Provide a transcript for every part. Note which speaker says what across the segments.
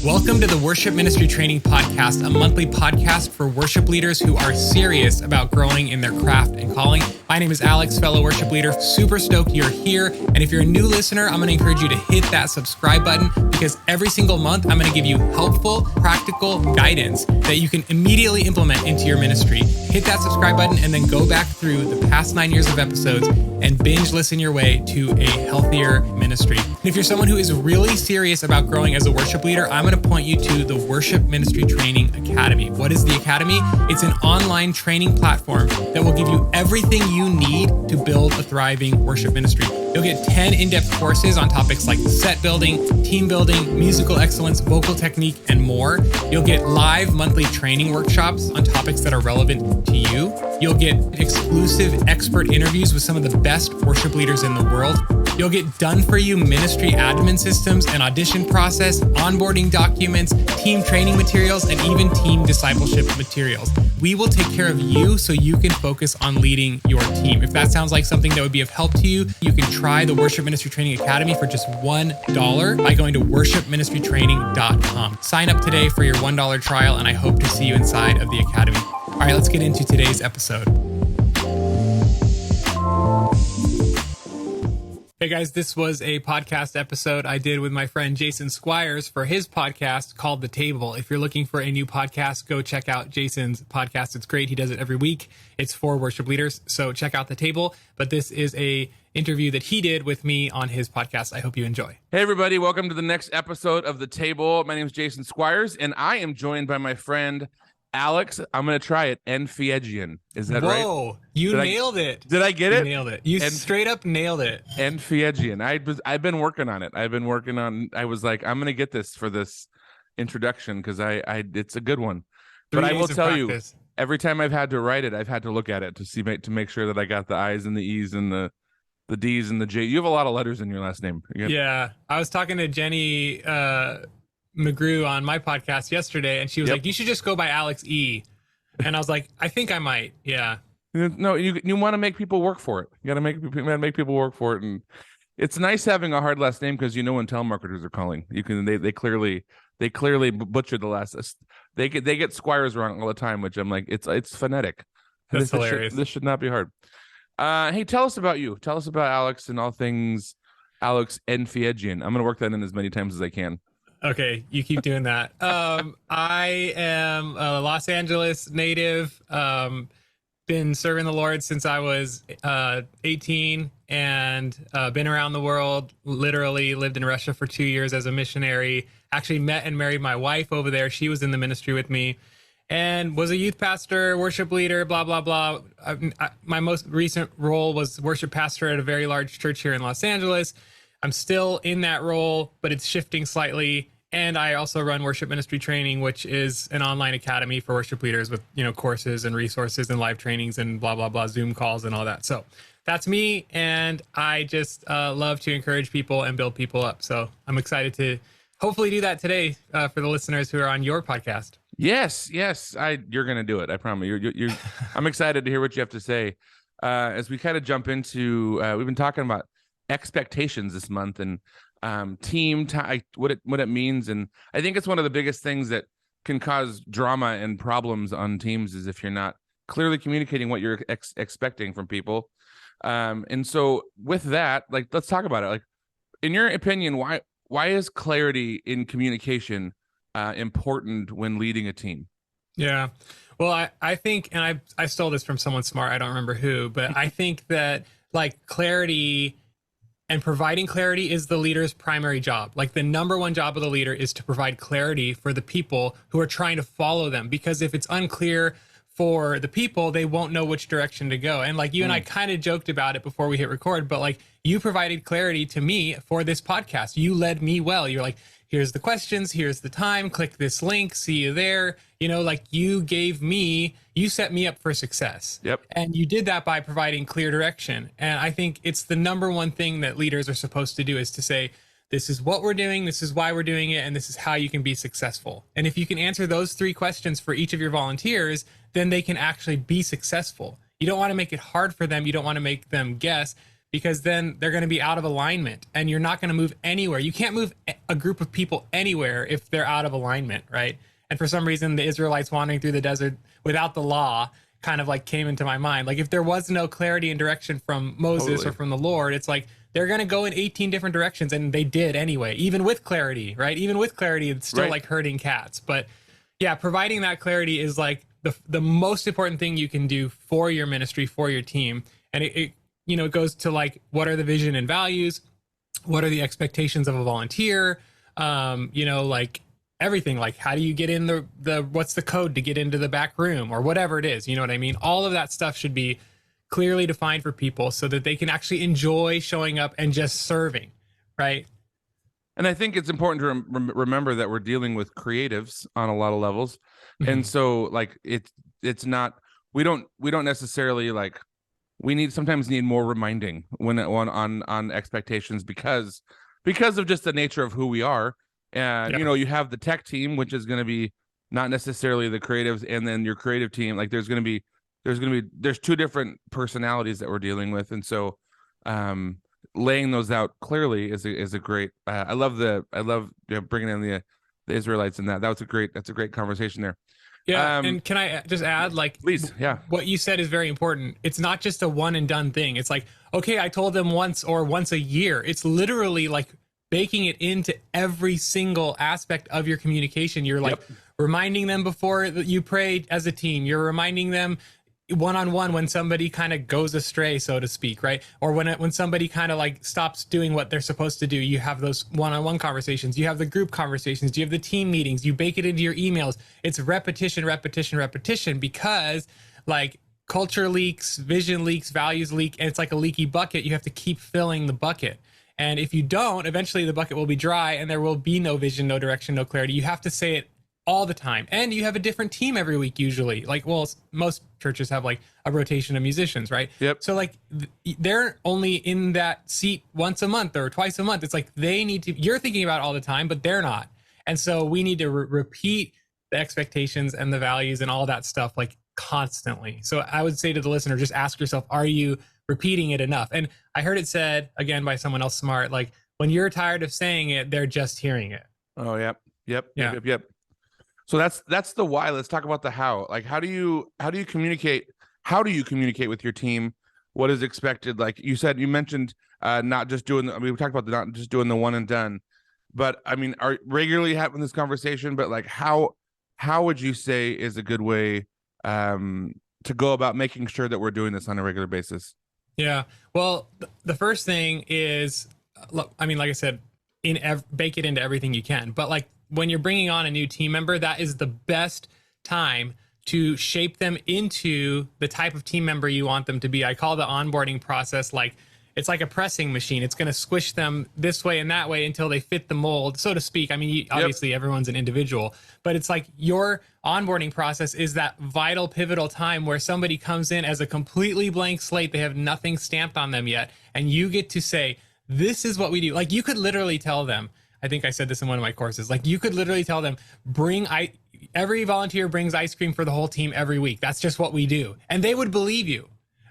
Speaker 1: Welcome to the Worship Ministry Training Podcast, a monthly podcast for worship leaders who are serious about growing in their craft and calling. My name is Alex, fellow worship leader. Super stoked you're here. And if you're a new listener, I'm going to encourage you to hit that subscribe button because every single month, I'm going to give you helpful, practical guidance that you can immediately implement into your ministry. Hit that subscribe button and then go back through the past 9 years of episodes and binge listen your way to a healthier ministry. And if you're someone who is really serious about growing as a worship leader, I'm going to point you to the Worship Ministry Training Academy. What is the Academy? It's an online training platform that will give you everything you need to build a thriving worship ministry. You'll get 10 in-depth courses on topics like set building, team building, musical excellence, vocal technique, and more. You'll get live monthly training workshops on topics that are relevant to you. You'll get exclusive expert interviews with some of the best worship leaders in the world. You'll get done-for-you ministry admin systems and audition process, onboarding documents, team training materials, and even team discipleship materials. We will take care of you so you can focus on leading your team. If that sounds like something that would be of help to you, you can try the Worship Ministry Training Academy for just $1 by going to worshipministrytraining.com. Sign up today for your $1 trial, and I hope to see you inside of the Academy. All right, let's get into today's episode. Hey guys, this was a podcast episode I did with my friend Jason Squires for his podcast called The Table. If you're looking for a new podcast, go check out Jason's podcast. It's great. He does it every week. It's for worship leaders. So check out The Table. But this is a interview that he did with me on his podcast. I hope you enjoy.
Speaker 2: Hey everybody, welcome to the next episode of The Table. My name is Jason Squires, and I am joined by my friend Alex. I'm going to try it. Enfiedgian. Is that right?
Speaker 1: Whoa, you nailed it.
Speaker 2: Did I get it?
Speaker 1: You nailed it. You straight up nailed it.
Speaker 2: Enfiedgian. I've been working on it. I was like, I'm going to get this for this introduction because it's a good one. But I will tell you, every time I've had to write it, I've had to look at it to make sure that I got the I's and the E's and the D's and the J. You have a lot of letters in your last name.
Speaker 1: Yeah. I was talking to Jenny McGrew on my podcast yesterday, and she was like, you should just go by Alex E. And I was like, I think I might. Yeah.
Speaker 2: No, you want to make people work for it. You got to make people work for it. And it's nice having a hard last name because when telemarketers are calling, they clearly butcher the last. They get Squires wrong all the time, which I'm like, it's phonetic.
Speaker 1: That's hilarious.
Speaker 2: This should not be hard. Hey, tell us about you. Tell us about Alex and all things Alex Enfiedgian. I'm going to work that in as many times as I can.
Speaker 1: Okay, you keep doing that. I am a Los Angeles native. Been serving the Lord since I was 18 and been around the world. Literally lived in Russia for 2 years as a missionary. Actually met and married my wife over there. She was in the ministry with me and was a youth pastor, worship leader, blah, blah, blah. My most recent role was worship pastor at a very large church here in Los Angeles. I'm still in that role, but it's shifting slightly. And I also run Worship Ministry Training, which is an online academy for worship leaders with, courses and resources and live trainings and blah, blah, blah, Zoom calls and all that. So that's me. And I just love to encourage people and build people up. So I'm excited to hopefully do that today for the listeners who are on your podcast.
Speaker 2: Yes. You're going to do it. I promise you. I'm excited to hear what you have to say. As we kind of jump into, we've been talking about expectations this month and team time, what it means, and I think it's one of the biggest things that can cause drama and problems on teams is if you're not clearly communicating what you're expecting from people. And so with that, let's talk about it. In your opinion, why is clarity in communication important when leading a team?
Speaker 1: Yeah. Well, I think, and I stole this from someone smart, I don't remember who, but I think that clarity and providing clarity is the leader's primary job. The number one job of the leader is to provide clarity for the people who are trying to follow them. Because if it's unclear for the people, they won't know which direction to go. And you and I kind of joked about it before we hit record, but you provided clarity to me for this podcast. You led me well. You're like, here's the questions, here's the time, click this link, see you there. You set me up for success.
Speaker 2: Yep.
Speaker 1: And you did that by providing clear direction. And I think it's the number one thing that leaders are supposed to do is to say, this is what we're doing, this is why we're doing it, and this is how you can be successful. And if you can answer those 3 questions for each of your volunteers, then they can actually be successful. You don't want to make it hard for them. You don't want to make them guess, because then they're going to be out of alignment and you're not going to move anywhere. You can't move a group of people anywhere if they're out of alignment, right? And for some reason, the Israelites wandering through the desert without the law kind of like came into my mind. Like if there was no clarity and direction from Moses or from the Lord, it's like they're going to go in 18 different directions, and they did anyway, even with clarity, right? Even with clarity, it's still like herding cats. But yeah, providing that clarity is like the most important thing you can do for your ministry, for your team. And it it goes to like, what are the vision and values? What are the expectations of a volunteer? Like everything, like how do you get in the what's the code to get into the back room or whatever it is, you know what I mean? All of that stuff should be clearly defined for people so that they can actually enjoy showing up and just serving, right?
Speaker 2: And I think it's important to remember that we're dealing with creatives on a lot of levels. And so like it's not, we don't necessarily like, sometimes need more reminding on expectations because of just the nature of who we are. And you have the tech team, which is going to be not necessarily the creatives, and then your creative team, like there's two different personalities that we're dealing with. And so laying those out clearly is a great, I love bringing in the Israelites, and that's a great conversation there.
Speaker 1: Yeah. And can I just add, like,
Speaker 2: please,
Speaker 1: what you said is very important. It's not just a one and done thing. It's like, okay, I told them once a year. It's literally like baking it into every single aspect of your communication. You're like reminding them before you pray as a team. You're reminding them one-on-one when somebody kind of goes astray, so to speak, right? Or when somebody kind of like stops doing what they're supposed to do. You have those one-on-one conversations. You have the group conversations. You have the team meetings. You bake it into your emails. It's repetition because like culture leaks, vision leaks, values leak, and it's like a leaky bucket. You have to keep filling the bucket. And if you don't, eventually the bucket will be dry and there will be no vision, no direction, no clarity. You have to say it all the time. And you have a different team every week usually. Like, well, most churches have like a rotation of musicians, right?
Speaker 2: Yep.
Speaker 1: So like they're only in that seat once a month or twice a month. It's like you're thinking about it all the time, but they're not. And so we need to repeat the expectations and the values and all that stuff like constantly. So I would say to the listener, just ask yourself, are you repeating it enough? And I heard it said again by someone else smart, like when you're tired of saying it, they're just hearing it.
Speaker 2: Oh, yep. So that's the why. Let's talk about the how. Like, how do you communicate? How do you communicate with your team? What is expected? Like you mentioned, not just doing. We talked about not just doing the one and done, but I mean, are regularly having this conversation. But like, how would you say is a good way to go about making sure that we're doing this on a regular basis?
Speaker 1: Yeah. Well, the first thing is, I mean, like I said, bake it into everything you can. But like, when you're bringing on a new team member, that is the best time to shape them into the type of team member you want them to be. I call the onboarding process like it's like a pressing machine. It's going to squish them this way and that way until they fit the mold, so to speak. I mean, obviously everyone's an individual, but it's like your onboarding process is that vital, pivotal time where somebody comes in as a completely blank slate. They have nothing stamped on them yet. And you get to say, this is what we do. Like you could literally tell them, I think I said this in one of my courses, like you could literally tell them, every volunteer brings ice cream for the whole team every week. That's just what we do. And they would believe you,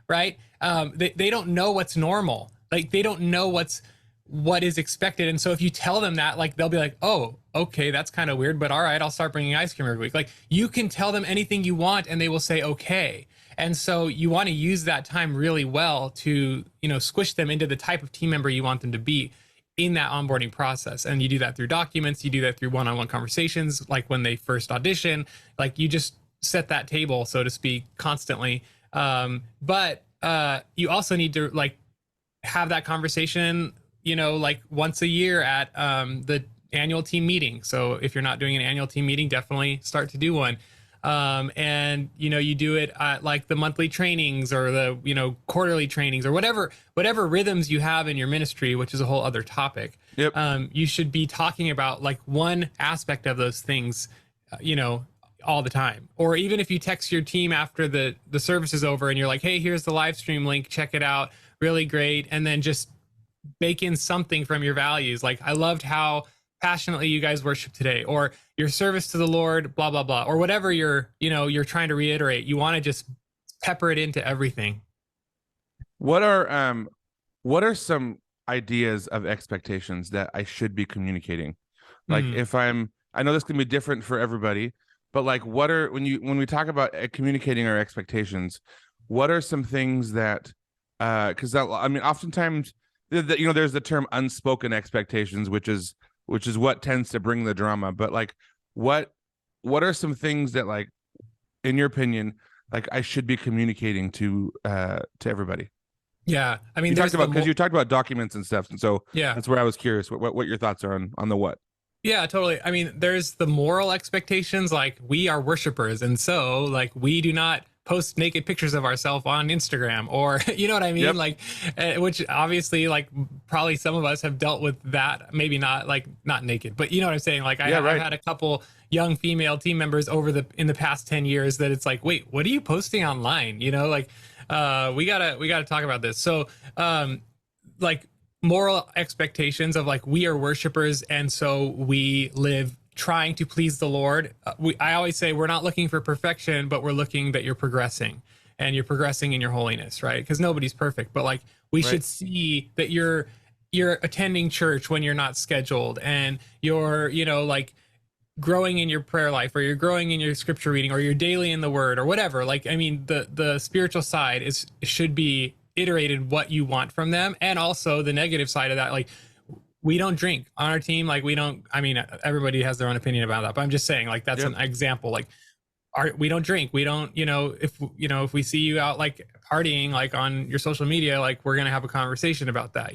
Speaker 1: right? They don't know what's normal. Like they don't know what is expected. And so if you tell them that, like, they'll be like, oh, okay, that's kind of weird, but all right, I'll start bringing ice cream every week. Like you can tell them anything you want and they will say, okay. And so you want to use that time really well to, squish them into the type of team member you want them to be in that onboarding process. And you do that through documents, you do that through one-on-one conversations, like when they first audition, like you just set that table, so to speak, constantly. But you also need to like have that conversation, like once a year at the annual team meeting. So if you're not doing an annual team meeting, definitely start to do one. And you do it at like the monthly trainings or the quarterly trainings or whatever rhythms you have in your ministry, which is a whole other topic.
Speaker 2: Yep.
Speaker 1: You should be talking about like one aspect of those things all the time. Or even if you text your team after the service is over and you're like, hey, here's the live stream link, check it out, really great. And then just bake in something from your values. Like, I loved how passionately you guys worship today, or your service to the Lord, blah, blah, blah, or whatever you're trying to reiterate. You want to just pepper it into everything.
Speaker 2: What are what are some ideas of expectations that I should be communicating? Like
Speaker 1: Mm.
Speaker 2: if I know this can be different for everybody, but like what are when we talk about communicating our expectations, what are some things that because I mean oftentimes there's the term unspoken expectations, which is what tends to bring the drama. But like what what are some things that like in your opinion like I should be communicating to everybody?
Speaker 1: Yeah. I mean,
Speaker 2: You talked
Speaker 1: there's the
Speaker 2: about because you talked about documents and stuff, and so
Speaker 1: yeah.
Speaker 2: that's where I was curious what your thoughts are on the what.
Speaker 1: Yeah, totally. I mean, there's the moral expectations, like we are worshipers, and so like we do not post naked pictures of ourselves on Instagram, or you know what I mean,
Speaker 2: Yep.
Speaker 1: like, which obviously, like, probably some of us have dealt with that. Maybe not like not naked, but you know what I'm saying. Like,
Speaker 2: Yeah.
Speaker 1: I've
Speaker 2: Right.
Speaker 1: had a couple young female team members over in the past 10 years that it's like, wait, what are you posting online? You know, like, we gotta talk about this. So, like moral expectations of like we are worshipers and so we live trying to please the Lord. I always say we're not looking for perfection, but we're looking that you're progressing and you're progressing in your holiness, right? Because nobody's perfect, but like we
Speaker 2: Right.
Speaker 1: should see that you're attending church when you're not scheduled, and you're like growing in your prayer life, or you're growing in your scripture reading, or you're daily in the word, or whatever. Like, I mean, the spiritual side should be iterated what you want from them. And also the negative side of that, like we don't drink on our team. Like we don't, I mean, everybody has their own opinion about that, but I'm just saying like that's
Speaker 2: Yep.
Speaker 1: an example. Like we don't drink. We don't, if we see you out like partying like on your social media, like we're gonna have a conversation about that,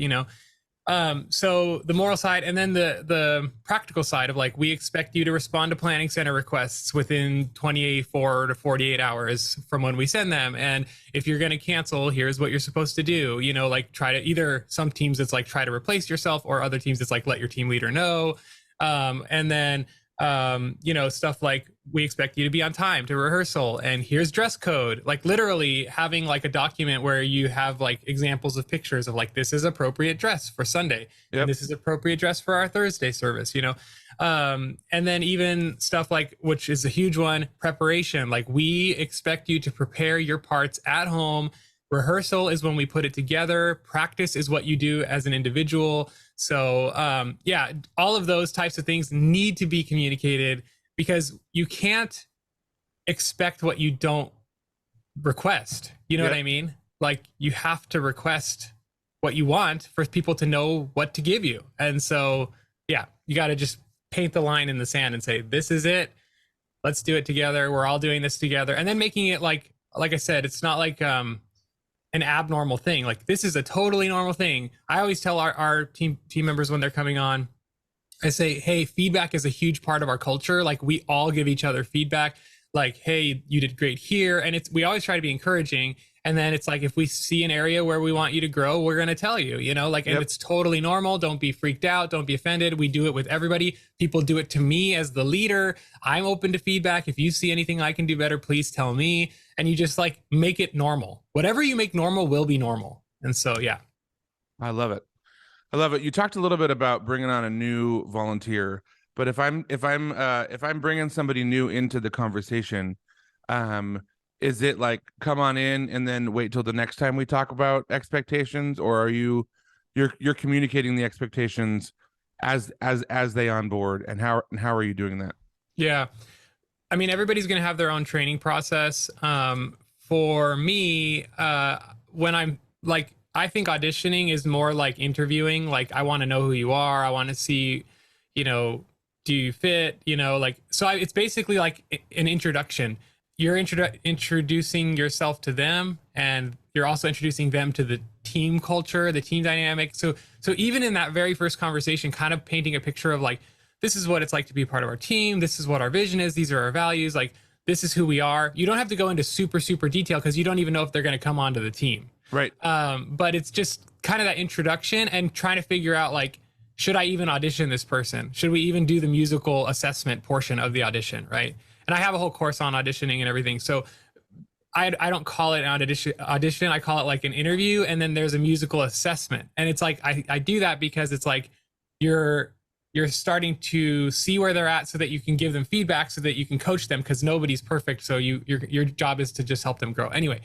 Speaker 1: so the moral side, and then the practical side of like we expect you to respond to planning center requests within 24 to 48 hours from when we send them. And if you're going to cancel, here's what you're supposed to do. Like try to either, some teams it's like try to replace yourself, or other teams it's like let your team leader know. And then stuff like we expect you to be on time to rehearsal, and here's dress code. Like literally having like a document where you have like examples of pictures of like this is appropriate dress for Sunday,
Speaker 2: Yep.
Speaker 1: and this is appropriate dress for our Thursday service. And then even stuff like, which is a huge one, preparation. Like we expect you to prepare your parts at home. Rehearsal is when we put it together. Practice is what you do as an individual. So yeah, all of those types of things need to be communicated, because you can't expect what you don't request. You know
Speaker 2: Yep.
Speaker 1: what I mean? Like you have to request what you want for people to know what to give you. And so yeah, you got to just paint the line in the sand and say, this is it. Let's do it together. We're all doing this together. And then making it like I said, it's not like an abnormal thing. Like this is a totally normal thing. I always tell our team members when they're coming on, I say, hey, feedback is a huge part of our culture. Like we all give each other feedback. Like, hey, you did great here. And we always try to be encouraging. And then it's like, if we see an area where we want you to grow, we're going to tell you, and
Speaker 2: Yep.
Speaker 1: it's totally normal. Don't be freaked out. Don't be offended. We do it with everybody. People do it to me as the leader. I'm open to feedback. If you see anything I can do better, please tell me. And you just like make it normal. Whatever you make normal will be normal. And so, yeah.
Speaker 2: I love it. I love it. You talked a little bit about bringing on a new volunteer, but if I'm bringing somebody new into the conversation, is it like come on in and then wait till the next time we talk about expectations, or are you're communicating the expectations as they on board, and how are you doing that?
Speaker 1: Yeah. I mean, everybody's going to have their own training process. For me, when I'm like, I think auditioning is more like interviewing. Like, I want to know who you are. I want to see, do you fit, it's basically like an introduction. You're introducing yourself to them, and you're also introducing them to the team culture, the team dynamic. So even in that very first conversation, kind of painting a picture of like, this is what it's like to be part of our team. This is what our vision is. These are our values. Like, this is who we are. You don't have to go into super, super detail because you don't even know if they're going to come onto the team.
Speaker 2: Right.
Speaker 1: But it's just kind of that introduction and trying to figure out like, should I even audition this person? Should we even do the musical assessment portion of the audition? Right. And I have a whole course on auditioning and everything. So I don't call it an audition. I call it like an interview. And then there's a musical assessment. And it's like, I do that because it's like, you're starting to see where they're at so that you can give them feedback, so that you can coach them, because nobody's perfect. So your job is to just help them grow. Anyway,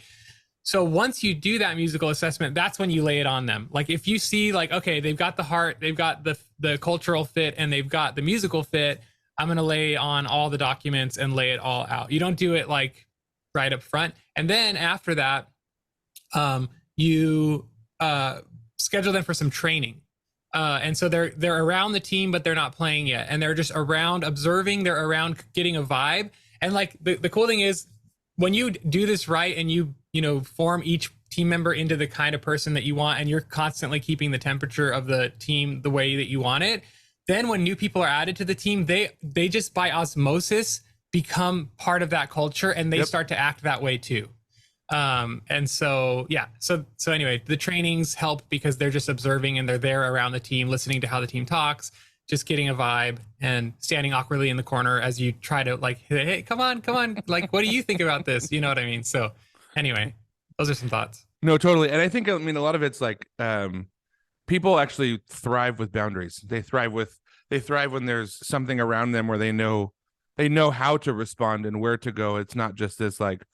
Speaker 1: So once you do that musical assessment, that's when you lay it on them. Like if you see like, okay, they've got the heart, they've got the cultural fit, and they've got the musical fit, I'm going to lay on all the documents and lay it all out. You don't do it like right up front. And then after that, you schedule them for some training. And so they're around the team, but they're not playing yet. And they're just around observing, they're around getting a vibe. And like the cool thing is when you do this right and you form each team member into the kind of person that you want, and you're constantly keeping the temperature of the team the way that you want it, then when new people are added to the team, they just by osmosis become part of that culture, and they start to act that way too. And so, yeah. So anyway, the trainings help because they're just observing and they're there around the team, listening to how the team talks, just getting a vibe, and standing awkwardly in the corner as you try to like, hey, come on. Like, what do you think about this? You know what I mean? So anyway, those are some thoughts.
Speaker 2: No, totally. And I think, a lot of it's like, people actually thrive with boundaries. They thrive when there's something around them where they know how to respond and where to go. It's not just this like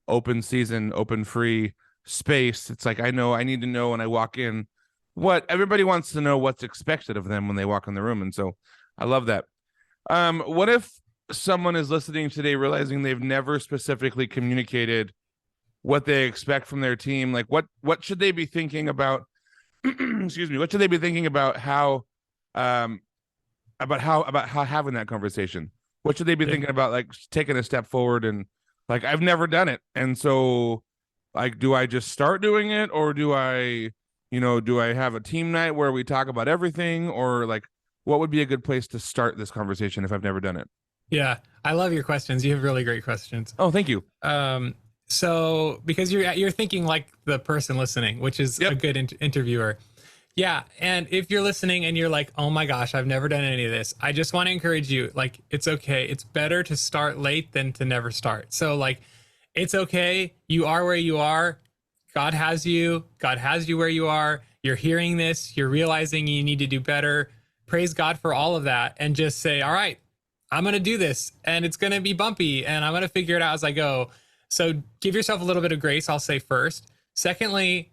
Speaker 2: open season, open free space. It's like, I need to know when I walk in what everybody wants to know, what's expected of them when they walk in the room. And so I love that. What if someone is listening today realizing they've never specifically communicated what they expect from their team? Like what should they be thinking about? Excuse me. What should they be thinking about how having that conversation? What should they be thinking about, like taking a step forward and like, I've never done it. And so like, do I just start doing it, or do I have a team night where we talk about everything, or like, what would be a good place to start this conversation if I've never done it?
Speaker 1: Yeah. I love your questions. You have really great questions.
Speaker 2: Oh, thank you.
Speaker 1: So because you're thinking like the person listening, which is a good interviewer. Yeah. And if you're listening and you're like, oh my gosh, I've never done any of this, I just want to encourage you, like, it's okay. It's better to start late than to never start. So like, it's okay. You are where you are. God has you where you are. You're hearing this. You're realizing you need to do better. Praise God for all of that. And just say, all right, I'm going to do this, and it's going to be bumpy, and I'm going to figure it out as I go. So give yourself a little bit of grace, I'll say first. Secondly,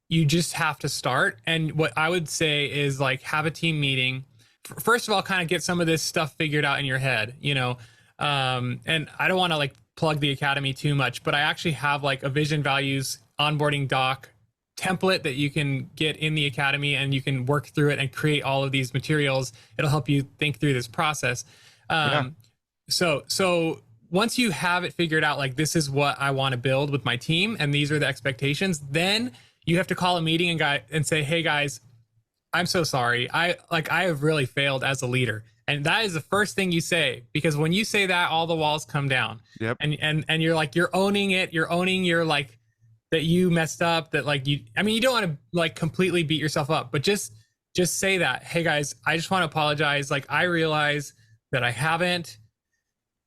Speaker 1: you just have to start. And what I would say is like, have a team meeting. First of all, kind of get some of this stuff figured out in your head, and I don't want to like plug the academy too much, but I actually have like a vision, values, onboarding doc template that you can get in the academy, and you can work through it and create all of these materials. It'll help you think through this process. So once you have it figured out, like, this is what I want to build with my team, and these are the expectations, then you have to call a meeting and say, hey guys, I'm so sorry. I have really failed as a leader. And that is the first thing you say, because when you say that, all the walls come down.
Speaker 2: Yep.
Speaker 1: And you're like, you're owning it. You're owning your, like, that you messed up, that like you don't want to like completely beat yourself up, but just say that, hey guys, I just want to apologize. Like, I realize that I haven't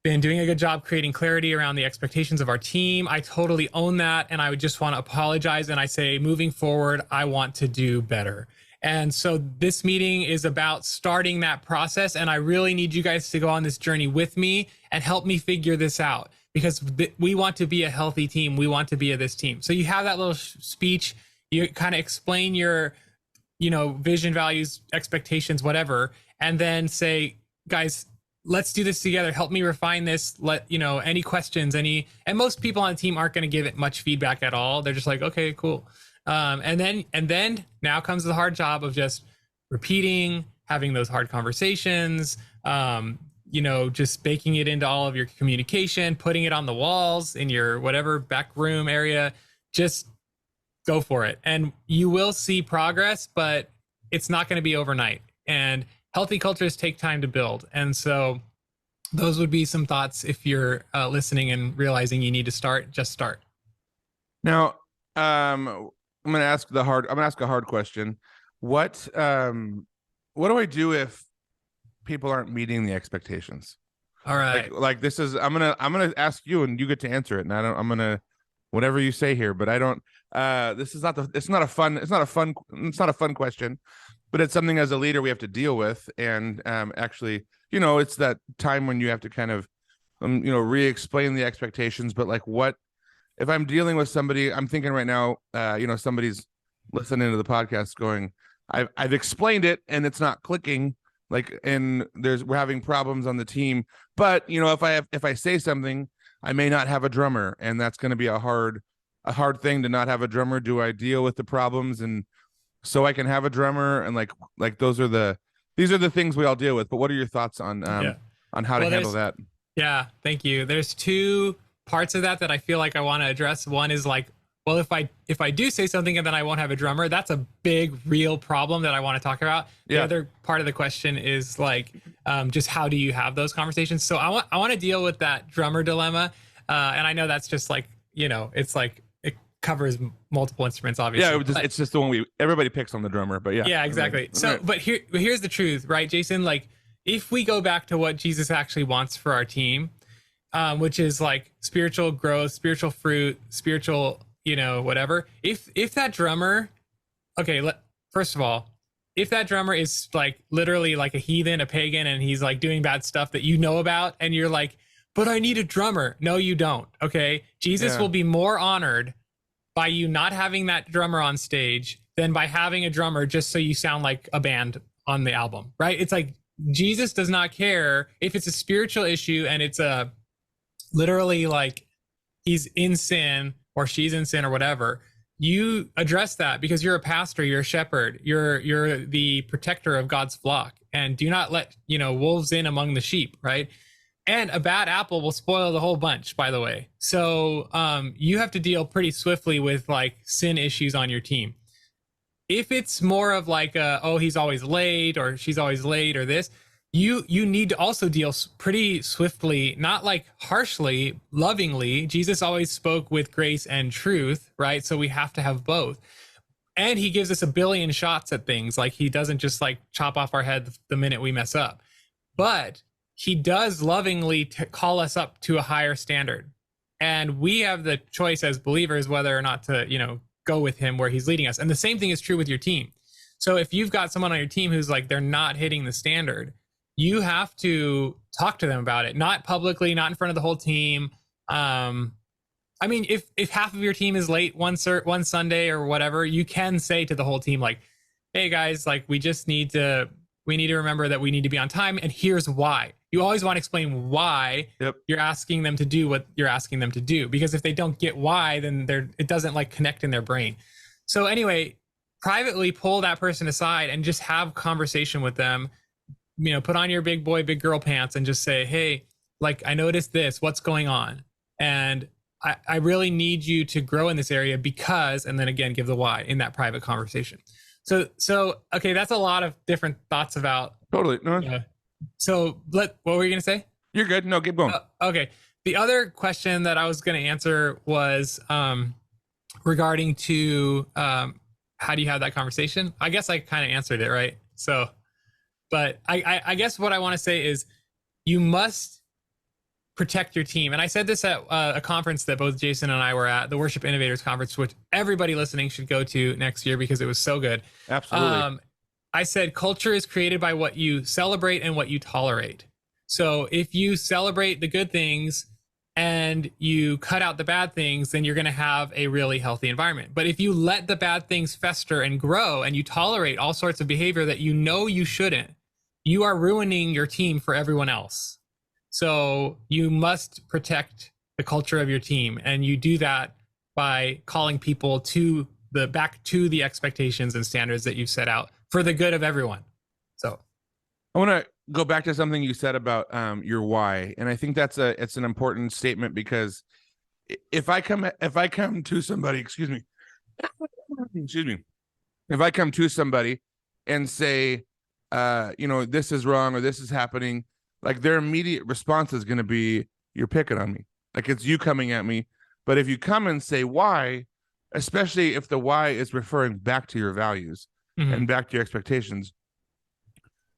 Speaker 1: been doing a good job creating clarity around the expectations of our team. I totally own that. And I would just want to apologize. And I say, moving forward, I want to do better. And so this meeting is about starting that process. And I really need you guys to go on this journey with me and help me figure this out, because we want to be a healthy team. We want to be this team. So you have that little speech, you kind of explain your, vision, values, expectations, whatever, and then say, guys, let's do this together. Help me refine this. Any questions, and most people on the team aren't going to give it much feedback at all. They're just like, okay, cool. And then now comes the hard job of just repeating, having those hard conversations, just baking it into all of your communication, putting it on the walls in your whatever back room area. Just go for it. And you will see progress, but it's not going to be overnight. And healthy cultures take time to build. And so those would be some thoughts if you're listening and realizing you need to start, just start.
Speaker 2: Now, I'm going to ask a hard question. What do I do if people aren't meeting the expectations?
Speaker 1: All right.
Speaker 2: Like this is, I'm going to ask you, and you get to answer it. And I'm going to, whatever you say here, but I don't, it's not a fun question, but it's something as a leader we have to deal with. And actually, it's that time when you have to kind of, re-explain the expectations, but like what if I'm dealing with somebody, I'm thinking right now, somebody's listening to the podcast going, I've explained it and it's not clicking. Like, and we're having problems on the team. But if I say something, I may not have a drummer, and that's going to be a hard thing to not have a drummer. Do I deal with the problems and so I can have a drummer? And like these are the things we all deal with. But what are your thoughts on how to handle that?
Speaker 1: Yeah, thank you. There's two parts of that I feel like I want to address. One is like, well, if I do say something and then I won't have a drummer, that's a big, real problem that I want to talk about. The other part of the question is like, just how do you have those conversations? So I want to deal with that drummer dilemma. And I know that's just like, it's like, it covers multiple instruments, obviously.
Speaker 2: Yeah, it's just the one everybody picks on the drummer, but yeah.
Speaker 1: Yeah, exactly.
Speaker 2: Right.
Speaker 1: So, but here's the truth, right, Jason? Like, if we go back to what Jesus actually wants for our team, which is like spiritual growth, spiritual fruit, spiritual, whatever. If that drummer, first of all, if that drummer is like literally like a heathen, a pagan, and he's like doing bad stuff that you know about, and you're like, but I need a drummer. No, you don't. Okay. Jesus will be more honored by you not having that drummer on stage than by having a drummer just so you sound like a band on the album, right? It's like Jesus does not care if it's a spiritual issue and it's a literally like he's in sin or she's in sin or whatever. You address that because you're a pastor, you're a shepherd, you're the protector of God's flock, and do not let wolves in among the sheep, right? And a bad apple will spoil the whole bunch, by the way. So you have to deal pretty swiftly with like sin issues on your team. If it's more of like he's always late or she's always late or this, you need to also deal pretty swiftly, not like harshly, lovingly. Jesus always spoke with grace and truth, right? So we have to have both. And he gives us a billion shots at things. Like he doesn't just like chop off our head the minute we mess up. But he does lovingly call us up to a higher standard. And we have the choice as believers whether or not to, go with him where he's leading us. And the same thing is true with your team. So if you've got someone on your team who's like, they're not hitting the standard, you have to talk to them about it, not publicly, not in front of the whole team. I mean, if half of your team is late one Sunday or whatever, you can say to the whole team, like, hey guys, like we need to remember that we need to be on time. And here's why. You always want to explain why you're asking them to do what you're asking them to do. Because if they don't get why, then it doesn't like connect in their brain. So anyway, privately pull that person aside and just have conversation with them. Put on your big boy, big girl pants and just say, hey, like, I noticed this, what's going on? And I really need you to grow in this area because, and then again, give the why in that private conversation. So, okay, that's a lot of different thoughts about.
Speaker 2: Totally. No.
Speaker 1: So what were you going to say?
Speaker 2: You're good. No, keep going.
Speaker 1: Okay. The other question that I was going to answer was regarding to how do you have that conversation? I guess I kind of answered it, right? So, but I guess what I want to say is you must protect your team. And I said this at a conference that both Jason and I were at, the Worship Innovators Conference, which everybody listening should go to next year because it was so good.
Speaker 2: Absolutely.
Speaker 1: I said culture is created by what you celebrate and what you tolerate. So if you celebrate the good things and you cut out the bad things, then you're going to have a really healthy environment. But if you let the bad things fester and grow and you tolerate all sorts of behavior that you shouldn't, you are ruining your team for everyone else. So you must protect the culture of your team. And you do that by calling people back to the expectations and standards that you've set out for the good of everyone. So
Speaker 2: I want to go back to something you said about your why. And I think it's an important statement because if I come to somebody, excuse me, if I come to somebody and say, this is wrong or this is happening, like their immediate response is going to be, you're picking on me. Like it's you coming at me. But if you come and say why, especially if the why is referring back to your values and back to your expectations,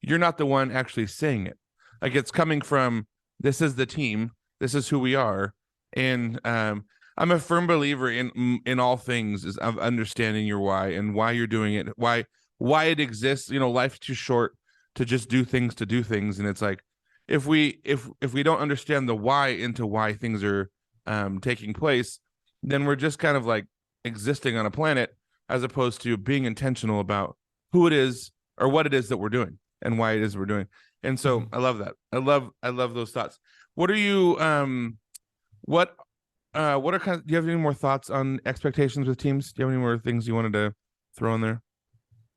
Speaker 2: you're not the one actually saying it. Like it's coming from, this is the team, this is who we are. And I'm a firm believer in all things is of understanding your why and why you're doing it, why it exists. Life's too short to just do things to do things. And it's like, if we don't understand the why into why things are taking place, then we're just kind of like existing on a planet, as opposed to being intentional about who it is or what it is that we're doing and why it is we're doing. And so I love that. I love those thoughts. What are you what are do you have any more thoughts on expectations with teams? Do you have any more things you wanted to throw in there?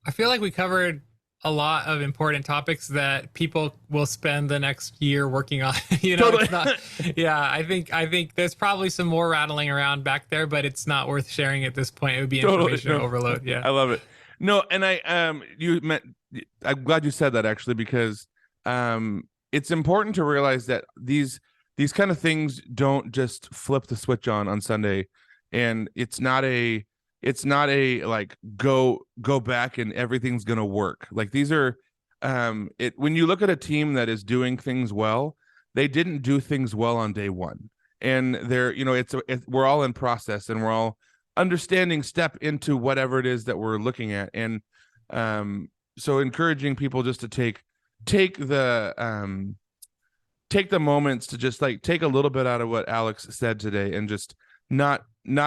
Speaker 1: I feel like we covered a lot of important topics that people will spend the next year working on.
Speaker 2: Totally.
Speaker 1: It's not, yeah, I think there's probably some more rattling around back there, but it's not worth sharing at this point. It would be information overload. Yeah.
Speaker 2: I love it. No, and I'm glad you said that, actually, because it's important to realize that these kind of things don't just flip the switch on Sunday, and it's not a like go back and everything's gonna work. Like, these are when you look at a team that is doing things well, they didn't do things well on day one, and they're, we're all in process, and we're all understanding step into whatever it is that we're looking at. And so encouraging people just to take the moments to just like take a little bit out of what Alex said today, and just not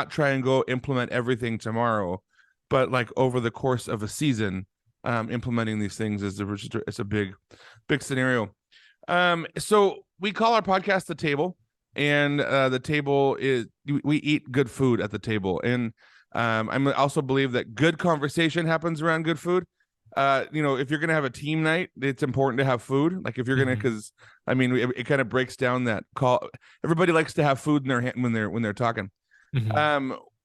Speaker 2: try and go implement everything tomorrow, but like over the course of a season, implementing these things it's a big scenario. So we call our podcast The Table, and the table is, we eat good food at the table. And I also believe that good conversation happens around good food. If you're going to have a team night, it's important to have food. Like, if you're going to, because I mean, it kind of breaks down that call. Everybody likes to have food in their hand when they're talking.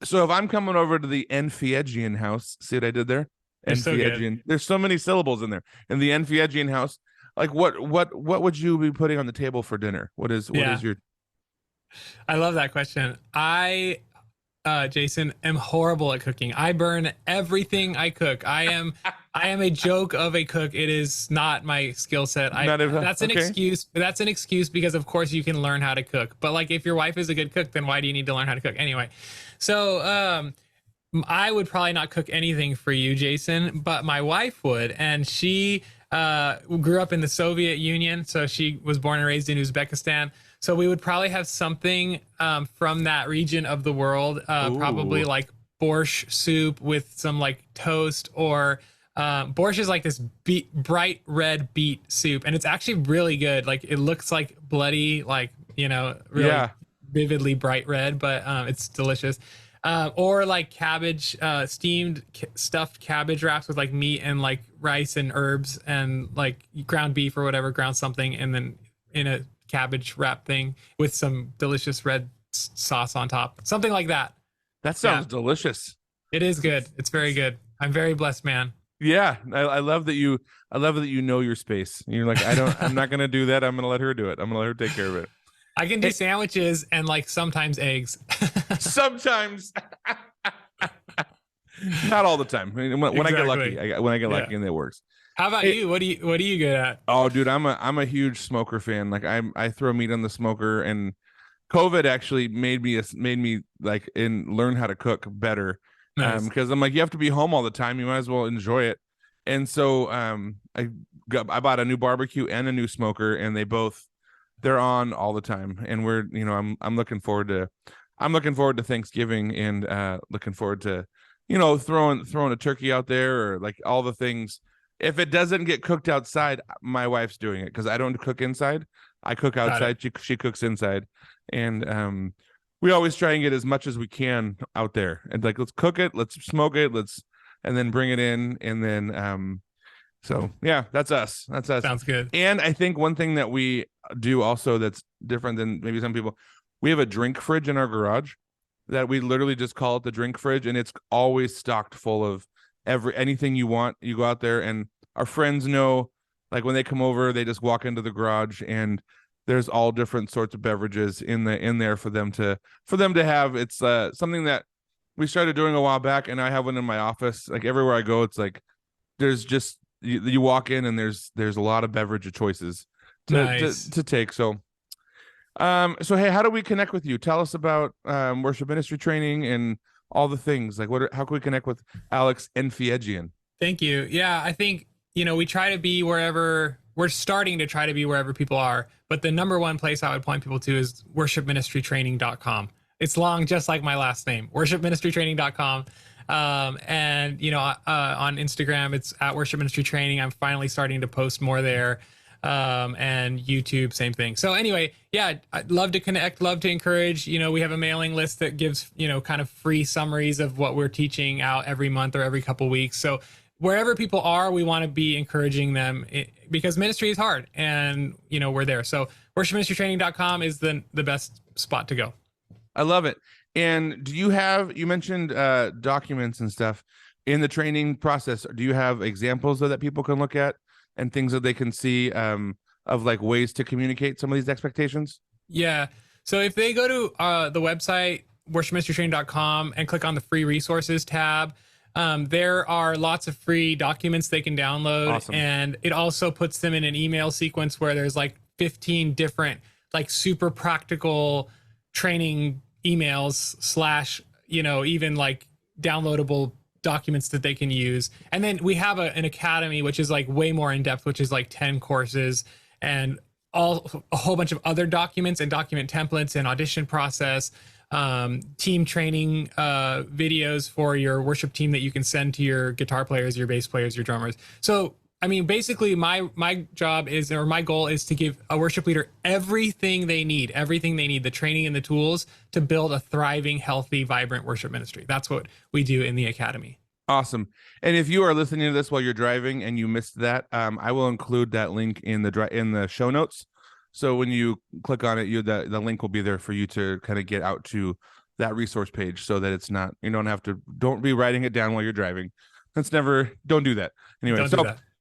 Speaker 2: So if I'm coming over to the Enfiagian house, see what I did there? Enfiagian. So there's so many syllables in there. In the Enfiagian house, like what would you be putting on the table for dinner? What is your?
Speaker 1: I love that question. Jason, am horrible at cooking. I burn everything I cook. I am a joke of a cook. It is not my skill set. That's an excuse. That's an excuse because, of course, you can learn how to cook. But like, if your wife is a good cook, then why do you need to learn how to cook anyway? So I would probably not cook anything for you, Jason, but my wife would, and she grew up in the Soviet Union, so she was born and raised in Uzbekistan. So we would probably have something from that region of the world, probably like borscht soup with some like toast, or borscht is like this bright red beet soup, and it's actually really good. Like, it looks like bloody, like, really vividly bright red, but it's delicious. Or like cabbage, steamed stuffed cabbage wraps with like meat and like rice and herbs and like ground beef or whatever, ground something, and then in a cabbage wrap thing with some delicious red sauce on top, something like that.
Speaker 2: That sounds delicious.
Speaker 1: It is good. It's very good. I'm very blessed, man.
Speaker 2: Yeah, I love that you know your space. You're like, I'm not gonna do that. I'm gonna let her do it. I'm gonna let her take care of it.
Speaker 1: I can do sandwiches and like sometimes eggs.
Speaker 2: Sometimes. Not all the time. When I get lucky, and it works.
Speaker 1: How about you? What are you good at?
Speaker 2: Oh, dude, I'm a huge smoker fan. Like, I throw meat on the smoker, and COVID actually made me like learn how to cook better. Nice. Because I'm like, you have to be home all the time. You might as well enjoy it. And so I bought a new barbecue and a new smoker, and they're on all the time. And we're, I'm looking forward to Thanksgiving, and looking forward to, throwing a turkey out there, or like all the things. If it doesn't get cooked outside, my wife's doing it, because I don't cook inside. I cook outside. She cooks inside. And we always try and get as much as we can out there. And like, let's cook it, let's smoke it, and then bring it in. And then so yeah, that's us.
Speaker 1: Sounds good.
Speaker 2: And I think one thing that we do also that's different than maybe some people, we have a drink fridge in our garage that we literally just call it the drink fridge, and it's always stocked full of anything you want. You go out there, and our friends know, like, when they come over, they just walk into the garage, and there's all different sorts of beverages in there for them to have. It's something that we started doing a while back, and I have one in my office. Like, everywhere I go, it's like there's just you walk in, and there's a lot of beverage choices to take. So hey, how do we connect with you? Tell us about worship ministry training and all the things. Like, how can we connect with Alex Enfiagian?
Speaker 1: Thank you. Yeah, I think, we try to be wherever, we're starting to try to be wherever people are, but the number one place I would point people to is worshipministrytraining.com. It's long, just like my last name, worshipministrytraining.com. And on Instagram, it's at Worship Ministry Training. I'm finally starting to post more there. And YouTube, same thing. So anyway, yeah, I'd love to connect, love to encourage. We have a mailing list that gives, kind of free summaries of what we're teaching out every month or every couple weeks. So wherever people are, we want to be encouraging them because ministry is hard, and, we're there. So worshipministrytraining.com is the best spot to go.
Speaker 2: I love it. And you mentioned documents and stuff in the training process. Do you have examples that people can look at and things that they can see of like ways to communicate some of these expectations?
Speaker 1: Yeah. So if they go to the website, worshipministrytraining.com, and click on the free resources tab, there are lots of free documents they can download.
Speaker 2: Awesome. And
Speaker 1: it also puts them in an email sequence where there's like 15 different, like super practical training emails / even like downloadable documents that they can use. And then we have an academy, which is like way more in depth, which is like 10 courses and a whole bunch of other documents and document templates and audition process, team training videos for your worship team that you can send to your guitar players, your bass players, your drummers. So, basically my job is, or my goal is, to give a worship leader everything they need, the training and the tools to build a thriving, healthy, vibrant worship ministry. That's what we do in the academy.
Speaker 2: Awesome. And if you are listening to this while you're driving and you missed that, I will include that link in the show notes. So when you click on it, the link will be there for you to kind of get out to that resource page, so that it's not, don't be writing it down while you're driving. Don't do that. Anyway,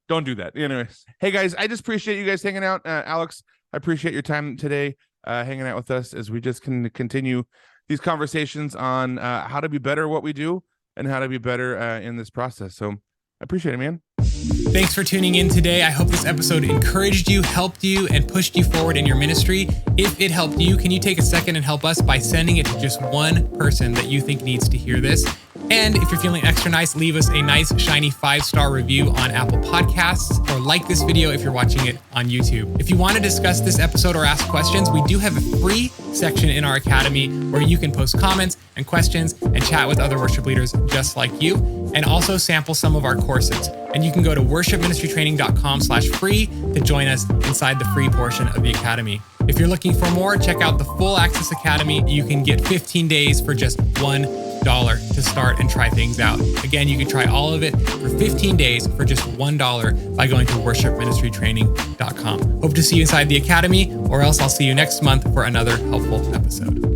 Speaker 2: don't do that. Anyways, hey guys, I just appreciate you guys hanging out. Alex, I appreciate your time today, hanging out with us as we just can continue these conversations on how to be better at what we do and how to be better in this process. So I appreciate it, man.
Speaker 1: Thanks for tuning in today. I hope this episode encouraged you, helped you, and pushed you forward in your ministry. If it helped you, can you take a second and help us by sending it to just one person that you think needs to hear this? And if you're feeling extra nice, leave us a nice, shiny 5-star review on Apple Podcasts, or like this video if you're watching it on YouTube. If you want to discuss this episode or ask questions, we do have a free section in our academy where you can post comments and questions and chat with other worship leaders just like you, and also sample some of our courses. And you can go to worshipministrytraining.com/free to join us inside the free portion of the academy. If you're looking for more, check out the Full Access Academy. You can get 15 days for just $1 to start and try things out. Again, you can try all of it for 15 days for just $1 by going to worshipministrytraining.com. Hope to see you inside the academy, or else I'll see you next month for another helpful episode.